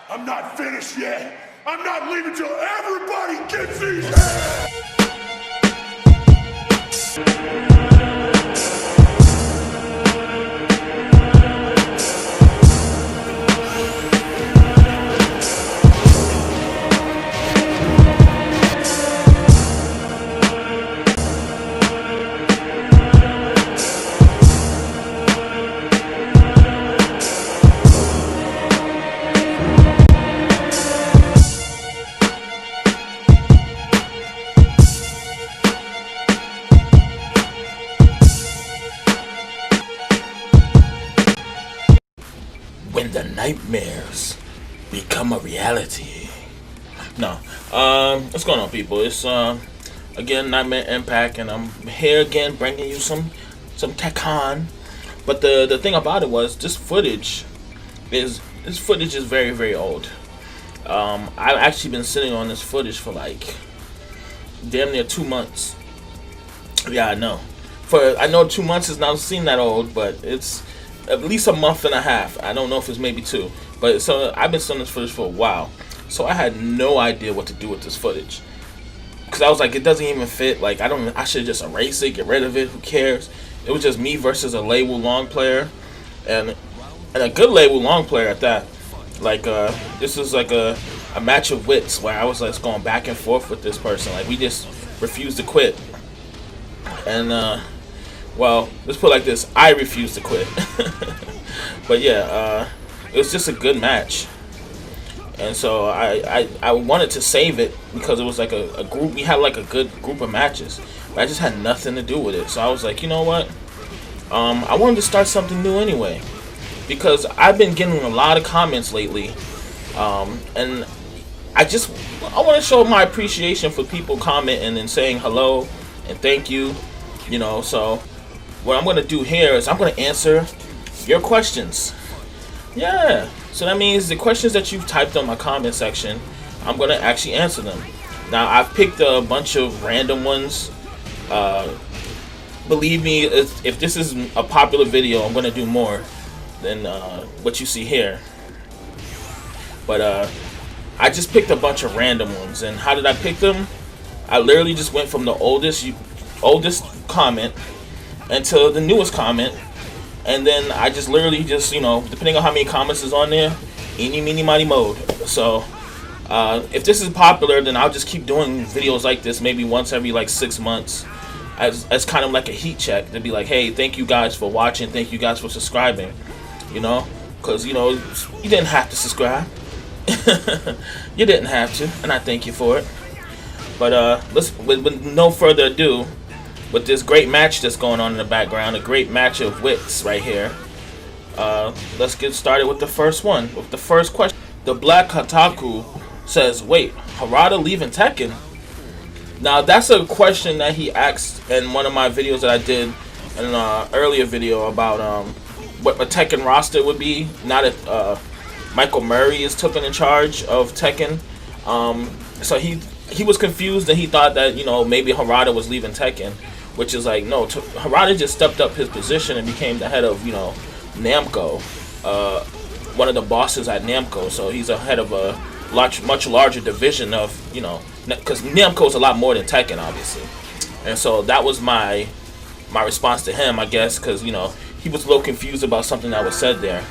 I'm not finished yet. I'm not leaving till everybody gets these hands. When the nightmares become a reality. No. What's going on, people? It's again Nightmare Impact, and I'm here again bringing you some Tekken. But the thing about it was this footage is very, very old. I've actually been sitting on this footage for like damn near 2 months. Yeah, I know. I know 2 months is not seem that old, but it's at least a month and a half. I don't know if it's maybe two, but so I've been seeing this footage for a while. So I had no idea what to do with this footage because I was like, it doesn't even fit. Like I should just erase it, get rid of it. Who cares? It was just me versus a Lei Wulong player, and a good Lei Wulong player at that. Like this was like a match of wits where I was like going back and forth with this person. Like we just refused to quit. And well, let's put it like this: I refused to quit. But yeah, it was just a good match, and so I wanted to save it because it was like a group. We had like a good group of matches, but I just had nothing to do with it. So I was like, you know what? I wanted to start something new anyway, because I've been getting a lot of comments lately, and I want to show my appreciation for people commenting and saying hello and thank you. You know, so what I'm going to do here is I'm going to answer your questions. Yeah, so that means the questions that you've typed on my comment section, I'm going to actually answer them. Now, I've picked a bunch of random ones. Believe me, if this is a popular video, I'm going to do more than what you see here. But I just picked a bunch of random ones. And how did I pick them? I literally just went from the oldest comment until the newest comment, and then I just literally just, you know, depending on how many comments is on there, eeny meeny miny mode. So if this is popular, then I'll just keep doing videos like this, maybe once every like 6 months, as kind of like a heat check to be like, hey, thank you guys for watching, thank you guys for subscribing, you know, because you know you didn't have to subscribe. You didn't have to, and I thank you for it. But with no further ado, with this great match that's going on in the background, a great match of wits right here, let's get started with the first one. With the first question, the Black Kotaku says, "Wait, Harada leaving Tekken?" Now that's a question that he asked in one of my videos that I did in an earlier video about what a Tekken roster would be now that Michael Murray is taken in charge of Tekken. So he was confused and he thought that, you know, maybe Harada was leaving Tekken, which is like, no, Harada just stepped up his position and became the head of, you know, Namco, one of the bosses at Namco. So he's a head of a much larger division of, you know, because Namco is a lot more than Tekken, obviously. And so that was my response to him, I guess, because, you know, he was a little confused about something that was said there.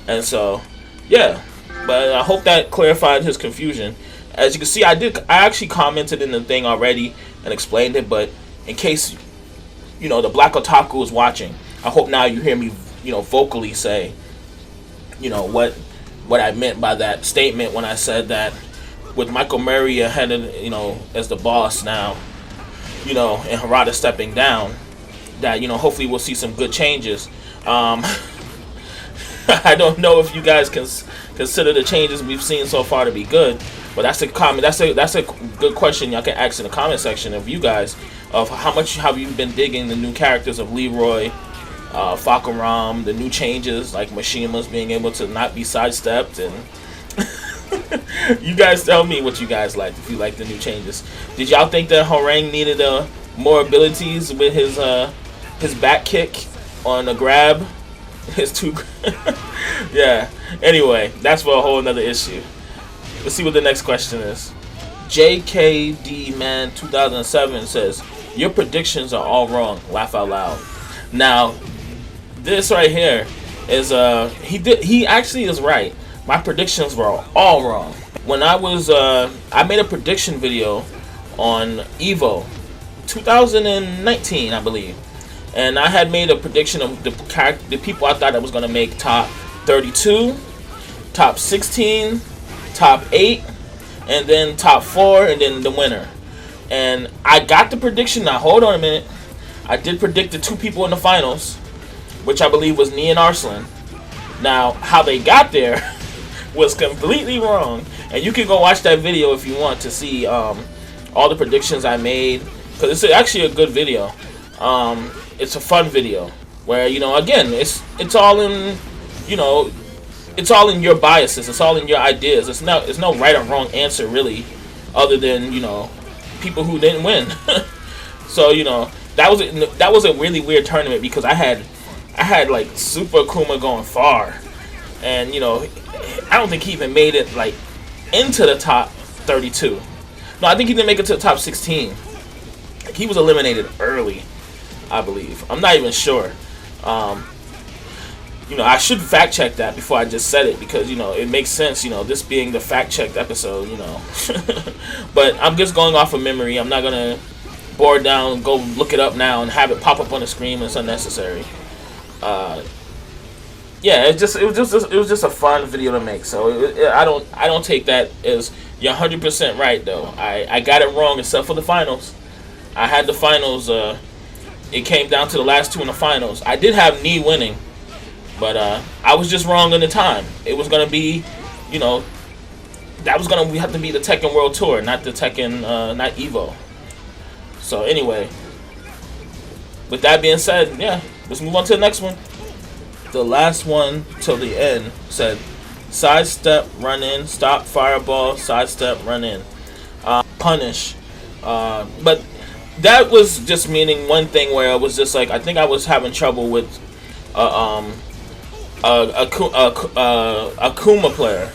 And so, yeah, but I hope that clarified his confusion. As you can see, I actually commented in the thing already and explained it, but in case, you know, the Black Otaku is watching, I hope now you hear me, you know, vocally say, you know, what I meant by that statement when I said that with Michael Murray ahead of, you know, as the boss now, you know, and Harada stepping down, that, you know, hopefully we'll see some good changes. I don't know if you guys can consider the changes we've seen so far to be good, but that's a comment. That's a good question y'all can ask in the comment section of you guys, of how much have you been digging the new characters of Leroy, Fakaram, the new changes like Mishima's being able to not be sidestepped, and you guys tell me what you guys liked, if you like the new changes. Did y'all think that Horang needed more abilities with his back kick on a grab? His two Yeah. Anyway, that's for a whole another issue. Let's see what the next question is. JKD Man 2007 says, "Your predictions are all wrong. Laugh out loud." Now, this right here is he actually is right. My predictions were all wrong. When I made a prediction video on Evo 2019, I believe. And I had made a prediction of the people I thought I was going to make top 32, top 16, top 8, and then top 4, and then the winner. And I got the prediction. Now, hold on a minute. I did predict the 2 people in the finals, which I believe was Nee and Arslan. Now, how they got there was completely wrong. And you can go watch that video if you want to see all the predictions I made. Because it's actually a good video. It's a fun video where, again, it's all in, it's all in your biases. It's all in your ideas. It's no right or wrong answer really, other than people who didn't win. So that was a really weird tournament because I had like Super Akuma going far, and I don't think he even made it like into the top 32. No, I think he didn't make it to the top 16. He was eliminated early, I believe. I'm not even sure. I should fact check that before I just said it because it makes sense. This being the fact checked episode. But I'm just going off of memory. I'm not gonna bore down and go look it up now and have it pop up on the screen. It's unnecessary. Yeah, it was just a fun video to make. So I don't take that as you're 100% right though. I got it wrong except for the finals. I had the finals. It came down to the last 2 in the finals. I did have Nee winning, but I was just wrong in the time. It was gonna be, that was gonna have to be the Tekken World Tour, not the Tekken, not Evo. So anyway, with that being said, yeah, let's move on to the next one. The last one till the end said, sidestep, run in, stop, fireball, sidestep, run in, punish. But that was just meaning one thing where it was just like I think I was having trouble with a Akuma player,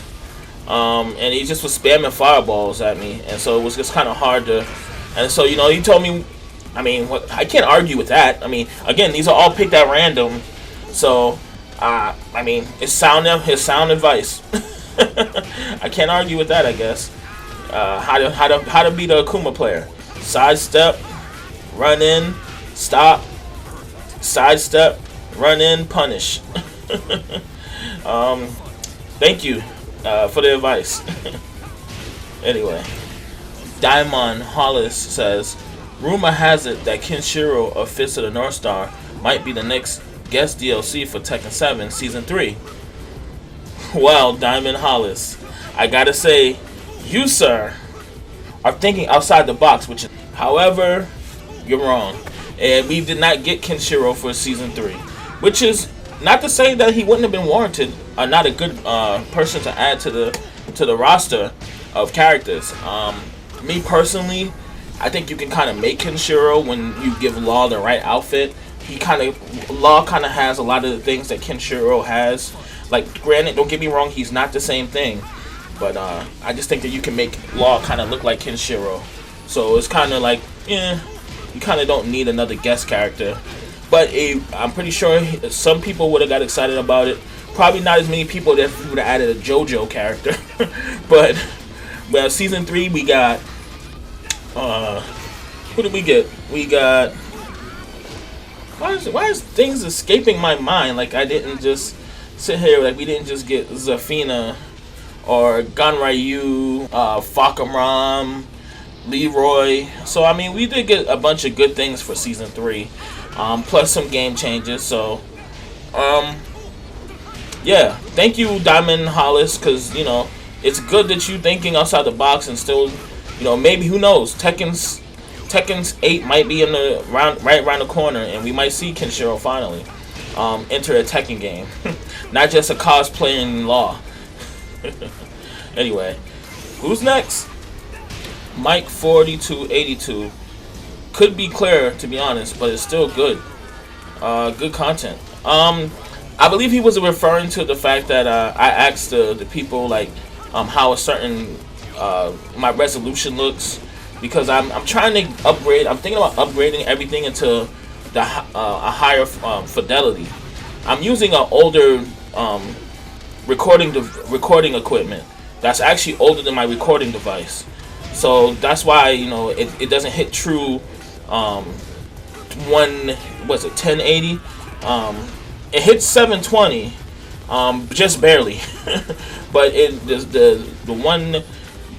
and he just was spamming fireballs at me, and so it was just kind of hard to. And so he told me, I mean, I can't argue with that. I mean, again, these are all picked at random, so I mean, it's his sound advice. I can't argue with that, I guess. How to beat a Akuma player? Sidestep, run in, stop, sidestep, run in, punish. Thank you for the advice. Anyway, Daimon Hollis says, rumor has it that Kenshiro of Fist of the North Star might be the next guest DLC for Tekken 7 Season 3. Well, Diamond Hollis, I gotta say, you, sir, are thinking outside the box, however, you're wrong. And we did not get Kenshiro for Season 3, which is not to say that he wouldn't have been warranted or not a good person to add to the roster of characters. Me personally, I think you can kind of make Kenshiro when you give Law the right outfit. Law kind of has a lot of the things that Kenshiro has. Like, granted, don't get me wrong, he's not the same thing, but I just think that you can make Law kind of look like Kenshiro. So it's kind of like, you kind of don't need another guest character. But I'm pretty sure some people would have got excited about it. Probably not as many people that would have added a JoJo character. But well, Season 3 we got, who did we get? We got, why is things escaping my mind? Like I didn't just sit here, like we didn't just get Zafina or Ganryu, Fakaram, Leroy. So I mean, we did get a bunch of good things for Season 3, plus some game changes. So yeah, thank you, Diamond Hollis, because it's good that you thinking outside the box and still, maybe, who knows, Tekken's 8 might be in the right around the corner, and we might see Kenshiro finally enter a Tekken game, not just a cosplaying Law. Anyway, who's next? Mike 4282 could be clearer, to be honest, but it's still good. Good content. I believe he was referring to the fact that I asked the people like how a certain my resolution looks, because I'm trying to upgrade. I'm thinking about upgrading everything into a higher fidelity. I'm using an older recording equipment that's actually older than my recording device. So that's why it doesn't hit true one was it 1080. It hits 720, just barely. But the one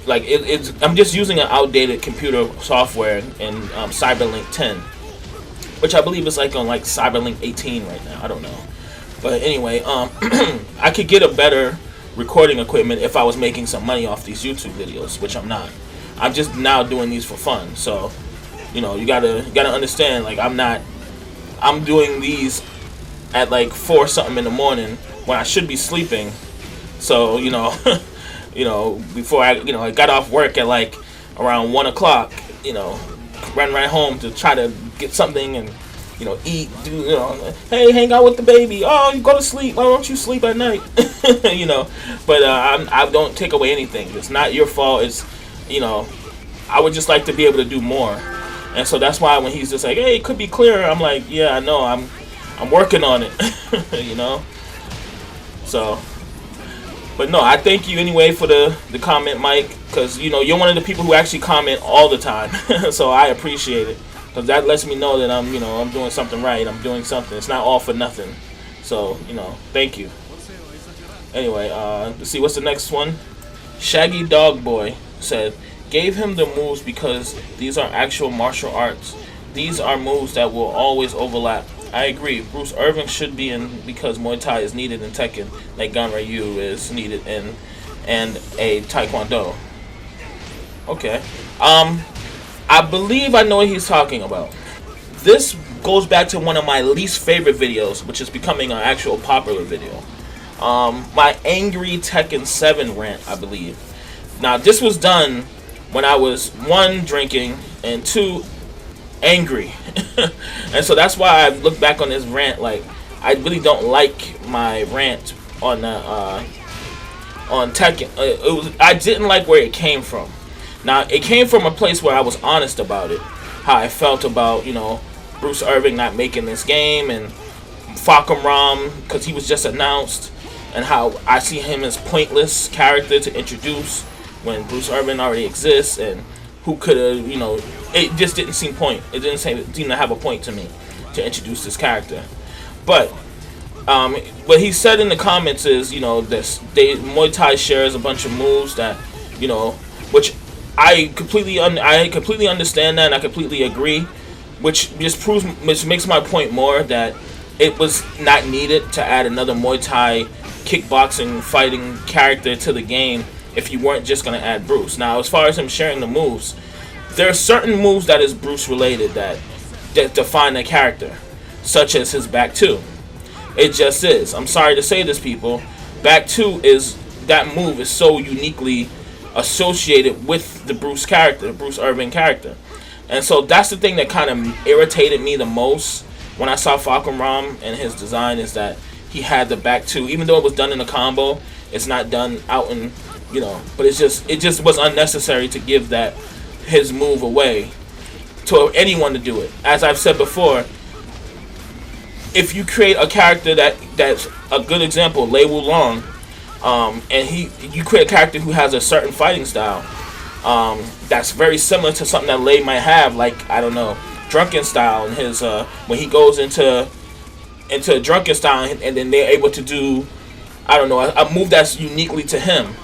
like it's I'm just using an outdated computer software in Cyberlink 10, which I believe is like on like Cyberlink 18 right now. I don't know, but anyway, I could get a better recording equipment if I was making some money off these YouTube videos, which I'm not. I'm just now doing these for fun. So, you gotta understand. Like I'm doing these at like 4 something in the morning when I should be sleeping. So before I got off work at like around 1 o'clock. Run right home to try to get something and eat. Hey, hang out with the baby. Oh, you go to sleep. Why don't you sleep at night? But I don't take away anything. It's not your fault. It's I would just like to be able to do more. And so that's why when he's just like, hey, it could be clearer, I'm like, yeah, I know, I'm working on it. So, but no, I thank you anyway for the comment, Mike, because you're one of the people who actually comment all the time. So I appreciate it, because that lets me know that I'm doing something right. I'm doing something. It's not all for nothing. So thank you. Anyway, let's see, what's the next one? Shaggy Dog Boy said, gave him the moves because these are actual martial arts. These are moves that will always overlap. I agree. Bruce Irvin should be in because Muay Thai is needed in Tekken, like Ganryu is needed in and a Taekwondo. Okay. I believe I know what he's talking about. This goes back to one of my least favorite videos, which is becoming an actual popular video. My angry Tekken 7 rant, I believe. Now, this was done when I was 1, drinking, and 2, angry. And so that's why I look back on this rant like I really don't like my rant on Tekken. I didn't like where it came from. Now, it came from a place where I was honest about it, how I felt about Bruce Irvin not making this game, and Falcon Ram because he was just announced, and how I see him as pointless character to introduce when Bruce Irvin already exists, and who could have, it just didn't seem seem to have a point to me to introduce this character. But what he said in the comments is, Muay Thai shares a bunch of moves that, which I completely understand that, and I completely agree, which makes my point more that it was not needed to add another Muay Thai kickboxing fighting character to the game if you weren't just going to add Bruce. Now, as far as him sharing the moves, there are certain moves that is Bruce related that define the character, such as his back two. It just is. I'm sorry to say this, people. Back two that move is so uniquely associated with the Bruce character, the Bruce Irvin character. And so that's the thing that kind of irritated me the most when I saw Falcon Ram and his design, is that he had the back two. Even though it was done in a combo, it's not done out in, but it just was unnecessary to give his move away to anyone to do it. As I've said before, if you create a character that's a good example, Lei Wulong, and you create a character who has a certain fighting style that's very similar to something that Lei might have, like, I don't know, drunken style, and his when he goes into a drunken style, and then they're able to do, I don't know, a move that's uniquely to him.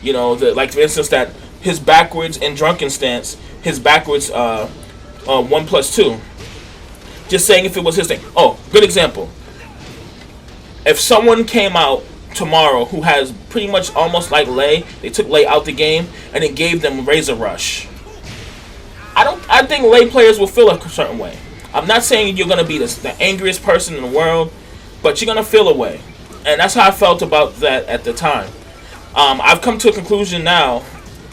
Like for instance, that his backwards in drunken stance, his backwards 1+2. Just saying, if it was his thing. Oh, good example. If someone came out tomorrow who has pretty much almost like Lei, they took Lei out the game and then gave them Razor Rush. I think Lei players will feel a certain way. I'm not saying you're gonna be the angriest person in the world, but you're gonna feel a way, and that's how I felt about that at the time. I've come to a conclusion now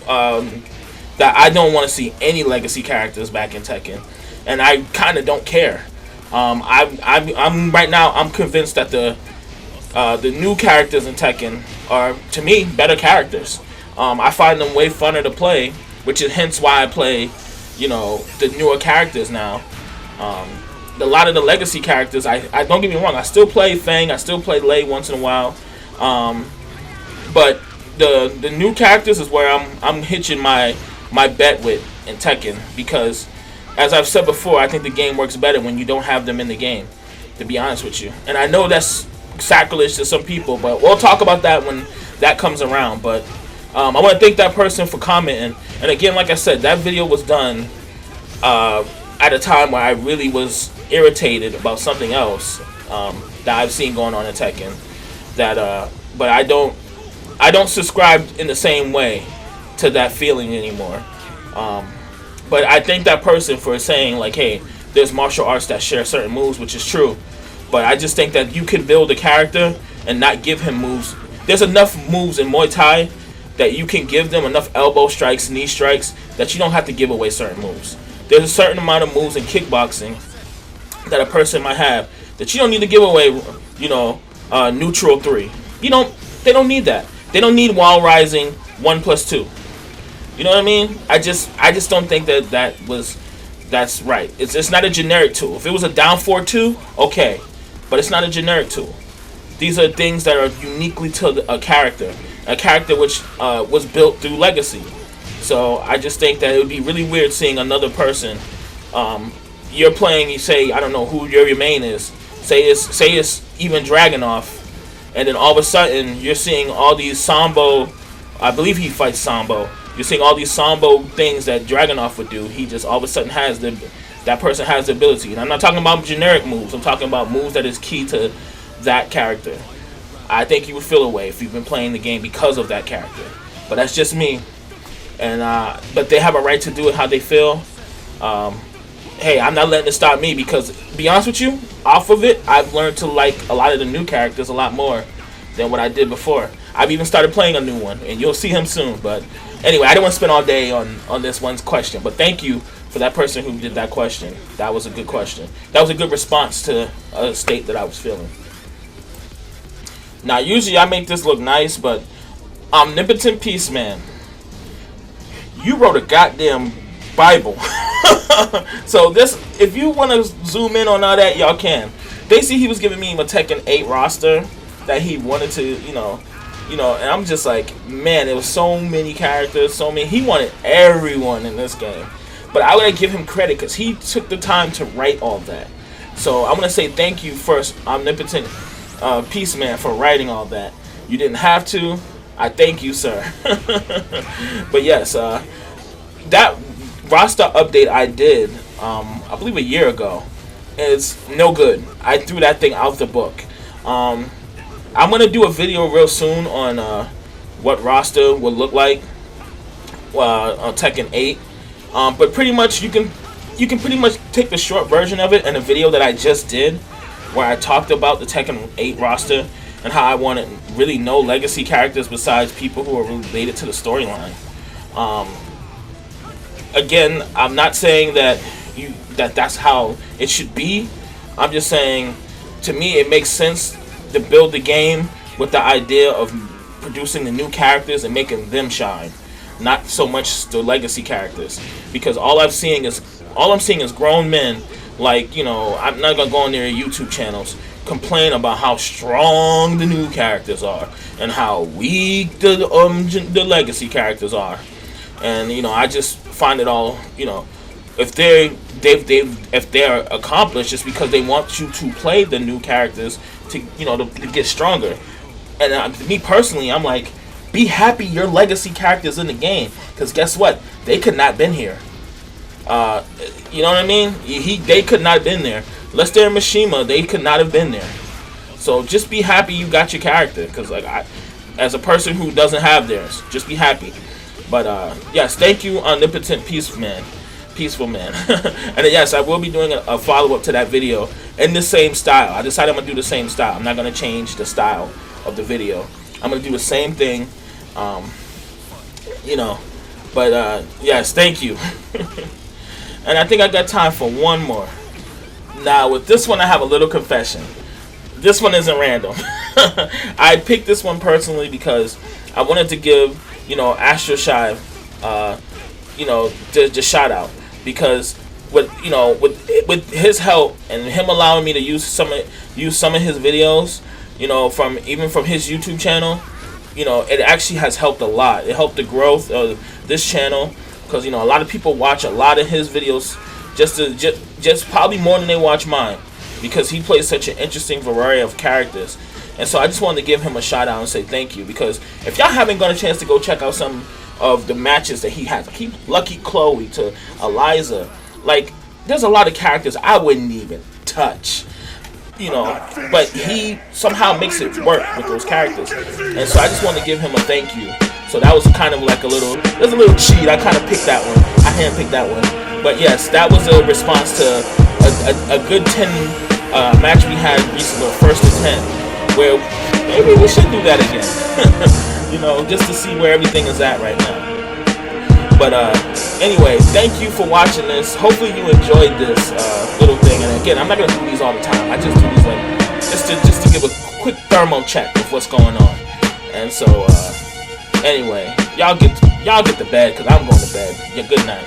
that I don't want to see any legacy characters back in Tekken, and I kind of don't care. I'm right now. I'm convinced that The new characters in Tekken are, to me, better characters. I find them way funner to play, which is hence why I play, the newer characters now. A lot of the legacy characters, I don't get me wrong, I still play Fang, I still play Lei once in a while, but the new characters is where I'm hitching my bet with in Tekken, because as I've said before, I think the game works better when you don't have them in the game, to be honest with you. And I know that's sacrilege to some people, but we'll talk about that when that comes around. But I want to thank that person for commenting. And again, like I said, that video was done at a time where I really was irritated about something else that I've seen going on in Tekken. But I don't subscribe in the same way to that feeling anymore. But I thank that person for saying, like, hey, there's martial arts that share certain moves, which is true. But I just think that you can build a character and not give him moves. There's enough moves in Muay Thai that you can give them, enough elbow strikes, knee strikes, that you don't have to give away certain moves. There's a certain amount of moves in kickboxing that a person might have that you don't need to give away, neutral 3. They don't need that. They don't need wall rising 1+2. You know what I mean? I just don't think that's right. It's not a generic tool. If it was a down 4-2, okay. But it's not a generic tool. These are things that are uniquely to a character which was built through legacy. So I just think that it would be really weird seeing another person. You're playing. You say, I don't know who your main is. Say it's even Dragunov, and then all of a sudden you're seeing all these Sambo. I believe he fights Sambo. You're seeing all these Sambo things that Dragunov would do. He just all of a sudden that person has the ability. And I'm not talking about generic moves. I'm talking about moves that is key to that character. I think you would feel away if you've been playing the game because of that character. But that's just me. And but they have a right to do it how they feel. Hey, I'm not letting it stop me, because, to be honest with you, off of it, I've learned to like a lot of the new characters a lot more than what I did before. I've even started playing a new one, and you'll see him soon. But anyway, I don't want to spend all day on this one's question. But thank you for that person who did that question. That was a good question. That was a good response to a state that I was feeling. Now, usually I make this look nice, but Omnipotent Peace Man, you wrote a goddamn Bible. So this, if you want to zoom in on all that, y'all can. Basically, he was giving me a Tekken 8 roster that he wanted to, and I'm just like, man, there was so many characters, he wanted everyone in this game. But I would give him credit because he took the time to write all that. So I'm going to say thank you first, Omnipotent Peace Man, for writing all that. You didn't have to. I thank you, sir. But yes, that roster update I did, I believe a year ago, is no good. I threw that thing out the book. I'm going to do a video real soon on what roster would look like on Tekken 8. But pretty much you can pretty much take the short version of it in a video that I just did, where I talked about the Tekken 8 roster and how I wanted really no legacy characters besides people who are related to the storyline. Again, I'm not saying that that's how it should be. I'm just saying, to me, it makes sense to build the game with the idea of producing the new characters and making them shine, not so much the legacy characters. Because all I'm seeing is grown men, like, I'm not gonna go on their YouTube channels, complain about how strong the new characters are and how weak the legacy characters are. And I just find it all, if they're accomplished, it's because they want you to play the new characters to get stronger. And me personally, I'm like, be happy your legacy characters in the game, because guess what? They could not been here. You know what I mean? They could not have been there. Unless they're Mishima, they could not have been there. So just be happy you got your character, because as a person who doesn't have theirs, just be happy. But yes, thank you, Omnipotent Peaceful Man. And yes, I will be doing a follow-up to that video in the same style. I decided I'm going to do the same style. I'm not going to change the style of the video. I'm going to do the same thing. But yes, thank you. And I think I got time for one more. Now, with this one, I have a little confession. this one isn't random. I picked this one personally because I wanted to give, Astro Shy, the shout out, because with his help and him allowing me to use some of his videos, from his YouTube channel, it actually has helped a lot. It helped the growth of this channel because a lot of people watch a lot of his videos just probably more than they watch mine, because he plays such an interesting variety of characters. And so I just wanted to give him a shout out and say thank you, because if y'all haven't got a chance to go check out some of the matches that he has, like Lucky Chloe to Eliza, like there's a lot of characters I wouldn't even touch, but he somehow makes it work with those characters. And so I just wanted to give him a thank you. So that was kind of like a little cheat. I kind of picked that one. I handpicked that one. But yes, that was a response to a good 10 match we had recently, first to 10, where maybe we should do that again. Just to see where everything is at right now. But anyway, thank you for watching this. Hopefully you enjoyed this little thing. And again, I'm not gonna do these all the time. I just do these like just to give a quick thermal check of what's going on. And so anyway, y'all get to bed because I'm going to bed. Yeah, good night.